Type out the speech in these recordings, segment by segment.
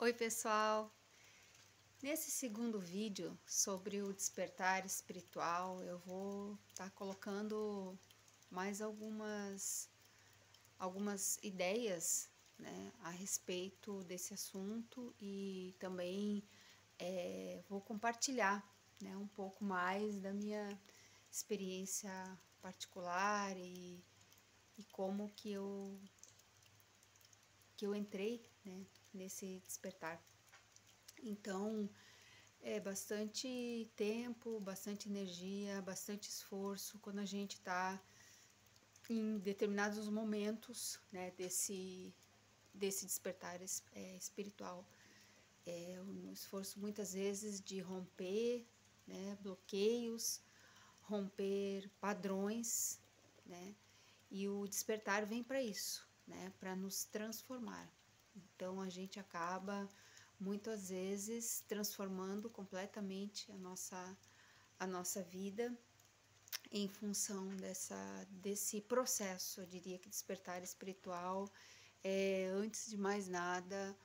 Oi pessoal, nesse segundo vídeo sobre o despertar espiritual eu vou estar colocando mais algumas ideias, né, a respeito desse assunto e também vou compartilhar, né, um pouco mais da minha experiência particular e como que eu entrei, né, nesse despertar. Então, é bastante tempo, bastante energia, bastante esforço quando a gente está em determinados momentos, né, desse despertar espiritual. É um esforço muitas vezes de romper, né, bloqueios, romper padrões, né, e o despertar vem para isso, né, para nos transformar. Então a gente acaba muitas vezes transformando completamente a nossa vida em função desse processo. Eu diria que despertar espiritual é, antes de mais nada,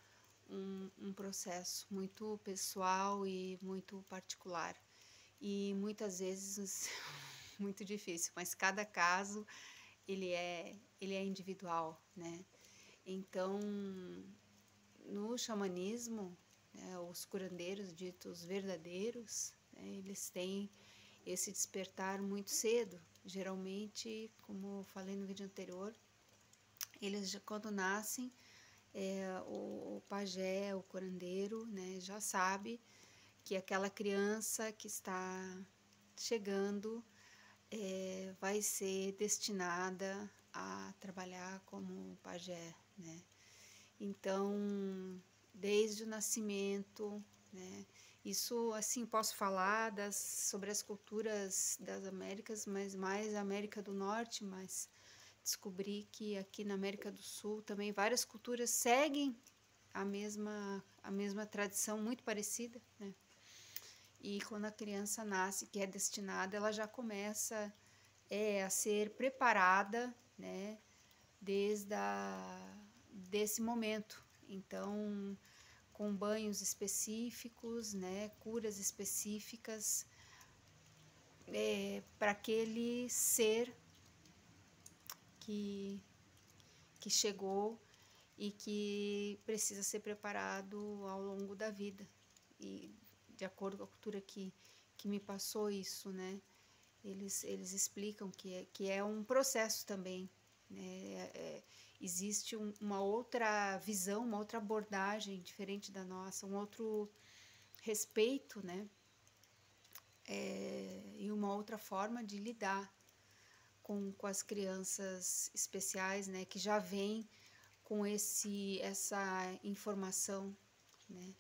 um processo muito pessoal e muito particular. E muitas vezes muito difícil, mas cada caso ele é individual, né? Então, no xamanismo, né, os curandeiros ditos verdadeiros, né, eles têm esse despertar muito cedo. Geralmente, como falei no vídeo anterior, eles já, quando nascem, o pajé, o curandeiro, né, já sabe que aquela criança que está chegando vai ser destinada a trabalhar como pajé, né? Então, desde o nascimento, né? Isso, assim, posso falar sobre as culturas das Américas, mas mais a América do Norte, mas descobri que aqui na América do Sul também várias culturas seguem a mesma tradição muito parecida, né? E quando a criança nasce, que é destinada, ela já começa a ser preparada, né, desse momento. Então, com banhos específicos, né, curas específicas para aquele ser que, que chegou e que precisa ser preparado ao longo da vida. E de acordo com a cultura que me passou isso, né, eles explicam que é um processo também, né? Existe uma outra visão, uma outra abordagem diferente da nossa, um outro respeito, né? E uma outra forma de lidar com as crianças especiais, né? Que já vêm com essa informação, né?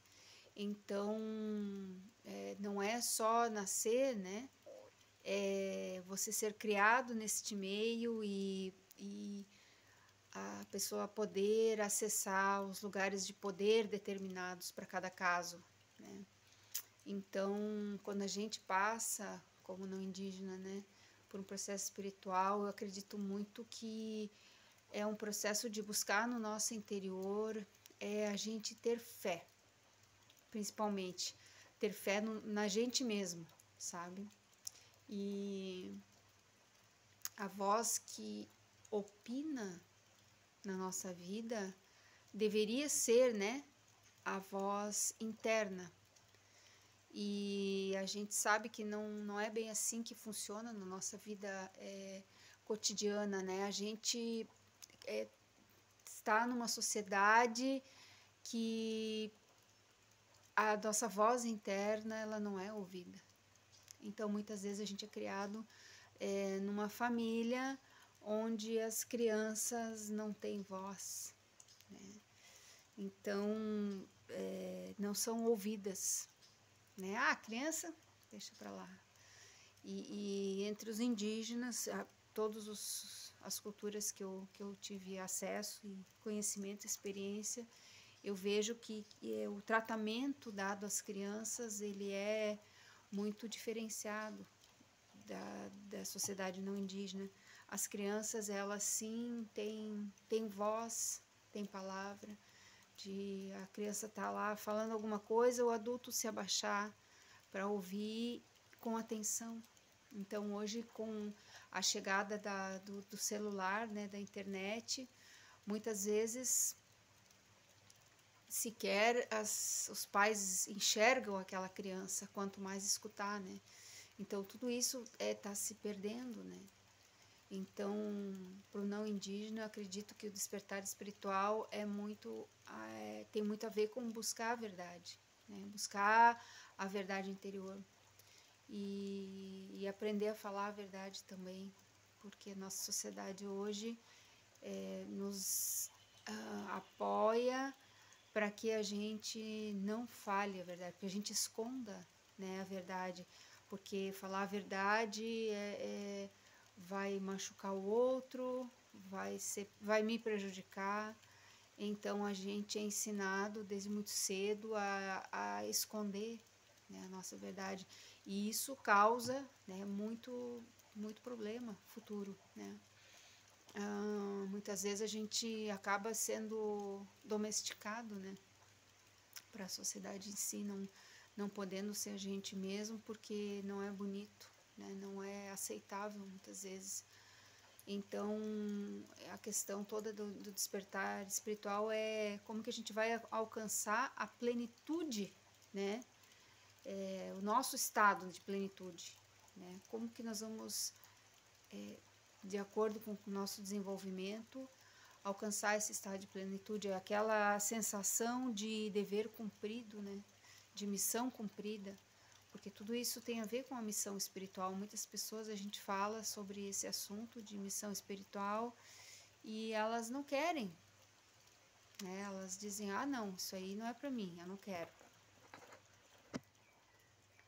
Então, não é só nascer, né? É você ser criado neste meio e a pessoa poder acessar os lugares de poder determinados para cada caso, né? Então, quando a gente passa, como não indígena, né, por um processo espiritual, eu acredito muito que é um processo de buscar no nosso interior, a gente ter fé, principalmente, ter fé na gente mesmo, sabe? E a voz que opina na nossa vida deveria ser, né, a voz interna. E a gente sabe que não é bem assim que funciona na nossa vida cotidiana, né? A gente está numa sociedade que a nossa voz interna ela não é ouvida. Então, muitas vezes a gente é criado numa família onde as crianças não têm voz, né? Então, não são ouvidas, né? Ah, criança, deixa para lá. E entre os indígenas, todas as culturas que eu tive acesso e conhecimento, experiência, eu vejo que o tratamento dado às crianças, ele é muito diferenciado da sociedade não indígena. As crianças, elas sim têm voz, têm palavra, de a criança estar lá falando alguma coisa, o adulto se abaixar para ouvir com atenção. Então hoje, com a chegada do celular, né, da internet, muitas vezes sequer os pais enxergam aquela criança, quanto mais escutar, né? Então tudo isso está se perdendo, né? Então, para o não indígena, eu acredito que o despertar espiritual tem muito a ver com buscar a verdade, né? Buscar a verdade interior e aprender a falar a verdade também, porque a nossa sociedade hoje nos apoia para que a gente não fale a verdade, que a gente esconda, né, a verdade, porque falar a verdade vai machucar o outro, vai me prejudicar. Então a gente é ensinado desde muito cedo a esconder, né, a nossa verdade, e isso causa, né, muito problema futuro, né? Muitas vezes a gente acaba sendo domesticado, né, para a sociedade em si, não podendo ser a gente mesmo, porque não é bonito, né, não é aceitável muitas vezes. Então, a questão toda do despertar espiritual é como que a gente vai alcançar a plenitude, né, o nosso estado de plenitude, né, como que nós vamos, de acordo com o nosso desenvolvimento, alcançar esse estado de plenitude, é aquela sensação de dever cumprido, né? De missão cumprida, porque tudo isso tem a ver com a missão espiritual. Muitas pessoas, a gente fala sobre esse assunto de missão espiritual e elas não querem, né? Elas dizem, não, isso aí não é para mim, eu não quero.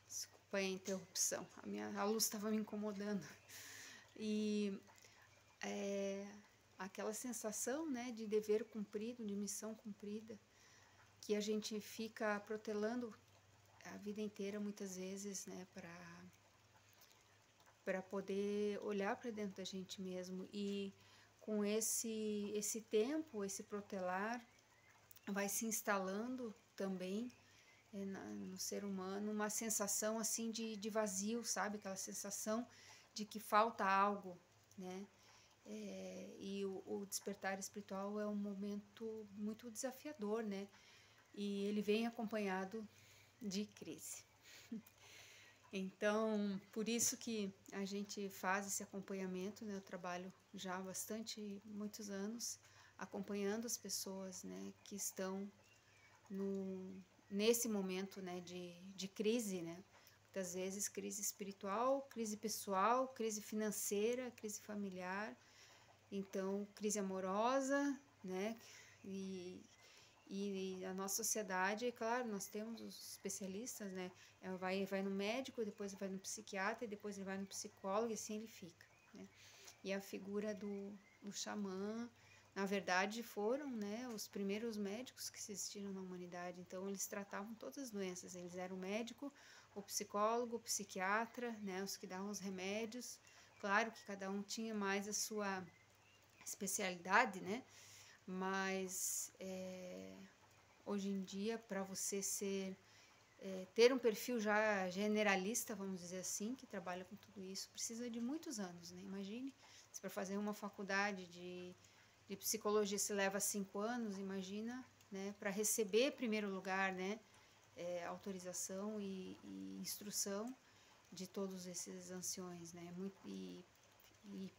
Desculpa a interrupção, a luz estava me incomodando. E aquela sensação, né, de dever cumprido, de missão cumprida, que a gente fica protelando a vida inteira, muitas vezes, né, para poder olhar para dentro da gente mesmo. E com esse tempo, esse protelar, vai se instalando também no ser humano uma sensação assim de vazio, sabe? Aquela sensação de que falta algo, né? E o despertar espiritual é um momento muito desafiador, né? E ele vem acompanhado de crise. Então, por isso que a gente faz esse acompanhamento, né? Eu trabalho já há muitos anos, acompanhando as pessoas, né, que estão nesse momento, né, de crise, né? Muitas vezes crise espiritual, crise pessoal, crise financeira, crise familiar, então crise amorosa, né? E a nossa sociedade, é claro, nós temos os especialistas, né? Vai no médico, depois vai no psiquiatra, e depois ele vai no psicólogo, e assim ele fica, né? E a figura do xamã, na verdade, foram, né, os primeiros médicos que existiram na humanidade. Então, eles tratavam todas as doenças. Eles eram o médico, o psicólogo, o psiquiatra, né, os que davam os remédios. Claro que cada um tinha mais a sua especialidade, né? Mas hoje em dia, para você ter um perfil já generalista, vamos dizer assim, que trabalha com tudo isso, precisa de muitos anos, né? Imagine, se para fazer uma faculdade de psicologia se leva 5 anos, imagina, né? Para receber, em primeiro lugar, né? Autorização e instrução de todos esses anciões, né? E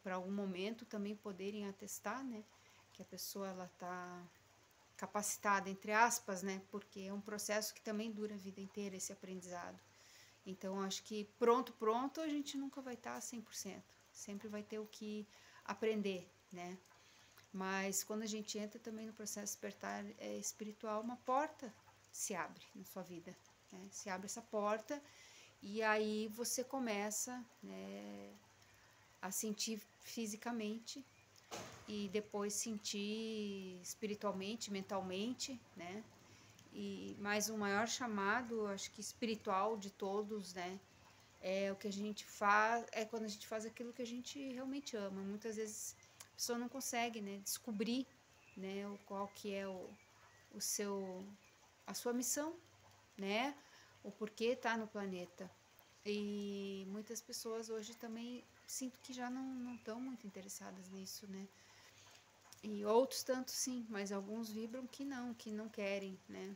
para algum momento também poderem atestar, né, que a pessoa ela está capacitada, entre aspas, né, porque é um processo que também dura a vida inteira, esse aprendizado. Então, acho que pronto, a gente nunca vai estar 100%, sempre vai ter o que aprender, né, mas quando a gente entra também no processo de despertar espiritual, uma porta se abre na sua vida, né, se abre essa porta e aí você começa, né, a sentir fisicamente e depois sentir espiritualmente, mentalmente, né? Mas o maior chamado, acho que espiritual de todos, né? É o que a gente faz, é quando a gente faz aquilo que a gente realmente ama. Muitas vezes a pessoa não consegue, né, descobrir, né, qual que é a sua missão, né? O porquê tá no planeta. E muitas pessoas hoje também sinto que já não estão muito interessadas nisso, né? E outros tanto sim, mas alguns vibram que não querem, né?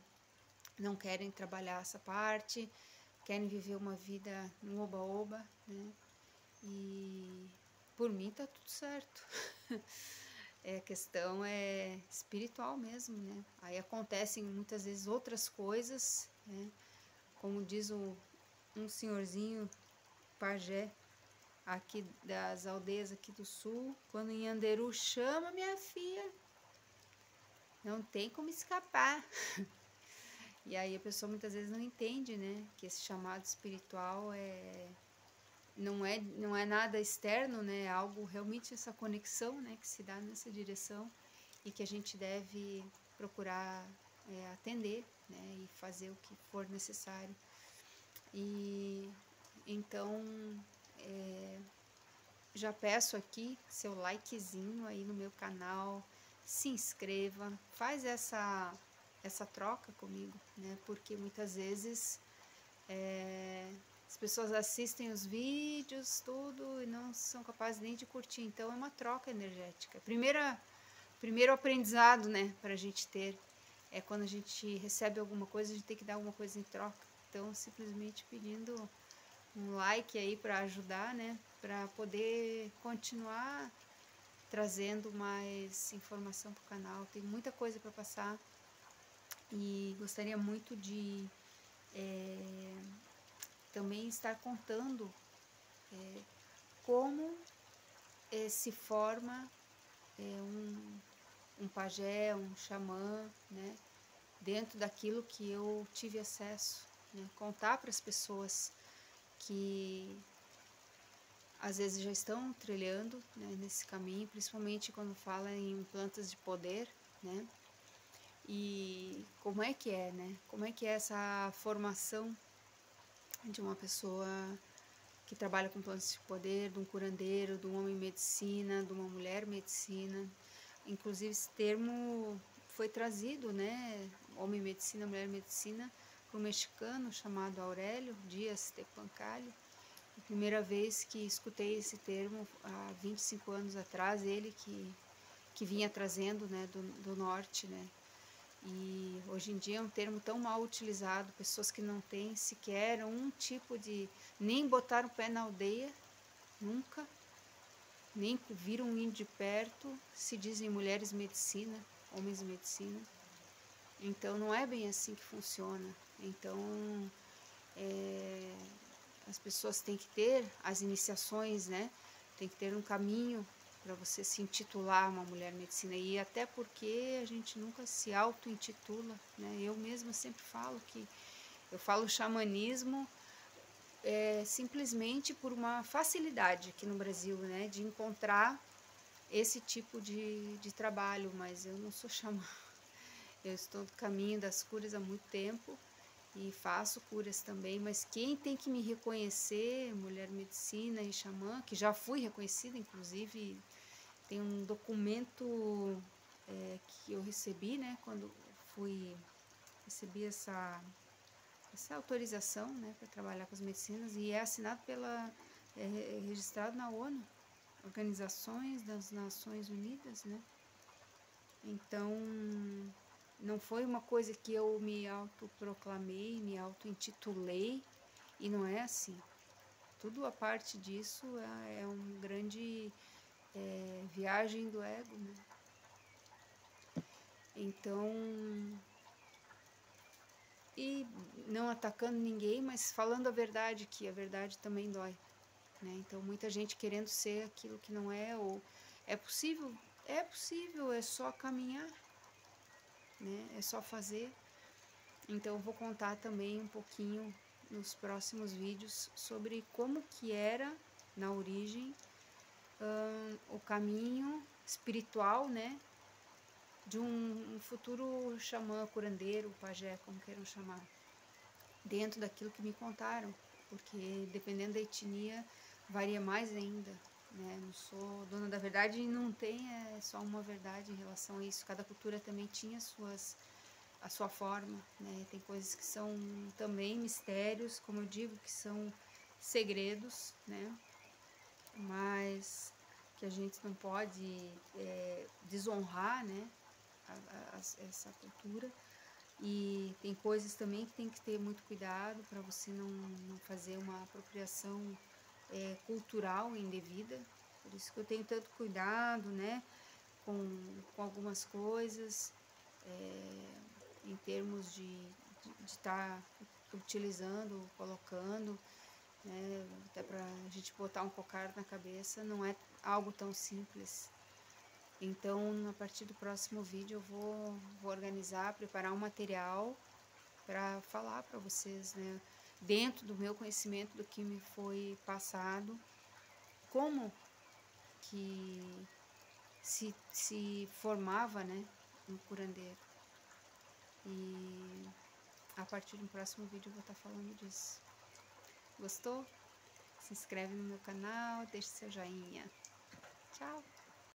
Não querem trabalhar essa parte, querem viver uma vida no oba-oba, né? E por mim tá tudo certo. A questão é espiritual mesmo, né? Aí acontecem muitas vezes outras coisas, né? Como diz um senhorzinho pajé aqui das aldeias aqui do sul, quando em Anderu chama minha filha, não tem como escapar. E aí a pessoa muitas vezes não entende, né? Que esse chamado espiritual não é nada externo, né? É algo realmente essa conexão, né? Que se dá nessa direção e que a gente deve procurar atender, né? E fazer o que for necessário. E então já peço aqui seu likezinho aí no meu canal, se inscreva, faz essa troca comigo, né? Porque muitas vezes as pessoas assistem os vídeos, tudo, e não são capazes nem de curtir. Então é uma troca energética. Primeiro aprendizado, né, para a gente ter é quando a gente recebe alguma coisa, a gente tem que dar alguma coisa em troca. Então, simplesmente pedindo um like aí para ajudar, né, para poder continuar trazendo mais informação para o canal. Tem muita coisa para passar e gostaria muito de também estar contando como se forma um pajé, um xamã, né, dentro daquilo que eu tive acesso, né, contar para as pessoas que às vezes já estão trilhando, né, nesse caminho, principalmente quando fala em plantas de poder, né, e como é, né, como é que é essa formação de uma pessoa que trabalha com plantas de poder, de um curandeiro, de um homem medicina, de uma mulher medicina. Inclusive esse termo foi trazido, né, homem medicina, mulher medicina, por um mexicano chamado Aurélio Dias de Pancalho. A primeira vez que escutei esse termo, há 25 anos atrás, ele que vinha trazendo, né, do norte, né, e hoje em dia é um termo tão mal utilizado, pessoas que não têm sequer um tipo de, nem botaram o pé na aldeia, nunca, nem viram um índio de perto, se dizem mulheres medicina, homens medicina. Então não é bem assim que funciona. Então as pessoas têm que ter as iniciações, né? Tem que ter um caminho para você se intitular uma mulher medicina, e até porque a gente nunca se auto-intitula, né? Eu mesma sempre falo que eu falo xamanismo simplesmente por uma facilidade aqui no Brasil, né? De encontrar esse tipo de trabalho, mas eu não sou xamã. Eu estou no caminho das curas há muito tempo e faço curas também, mas quem tem que me reconhecer, mulher medicina e xamã, que já fui reconhecida, inclusive tem um documento que eu recebi, né, quando recebi essa autorização, né, para trabalhar com as medicinas, e é assinado registrado na ONU, Organizações das Nações Unidas, né. Então não foi uma coisa que eu me autoproclamei, me auto-intitulei, e não é assim. Tudo a parte disso é uma grande viagem do ego, né? Então, e não atacando ninguém, mas falando a verdade, que a verdade também dói, né? Então, muita gente querendo ser aquilo que não é, ou é possível, é só caminhar, né? É só fazer. Então eu vou contar também um pouquinho nos próximos vídeos sobre como que era na origem o caminho espiritual, né, de um futuro xamã, curandeiro, pajé, como queiram chamar, dentro daquilo que me contaram, porque dependendo da etnia varia mais ainda, né? Não sou dona da verdade e não tem só uma verdade em relação a isso. Cada cultura também tinha suas a sua forma, né? Tem coisas que são também mistérios, como eu digo, que são segredos, né? Mas que a gente não pode desonrar, né? Essa cultura. E tem coisas também que tem que ter muito cuidado para você não fazer uma apropriação cultural indevida. Por isso que eu tenho tanto cuidado, né? Com algumas coisas, em termos de estar utilizando, colocando, né? Até para a gente botar um cocar na cabeça, não é algo tão simples. Então, a partir do próximo vídeo eu vou organizar, preparar um material para falar para vocês, né? Dentro do meu conhecimento, do que me foi passado, como que se formava, né, um curandeiro. E a partir do próximo vídeo eu vou estar falando disso. Gostou? Se inscreve no meu canal, deixe seu joinha. Tchau!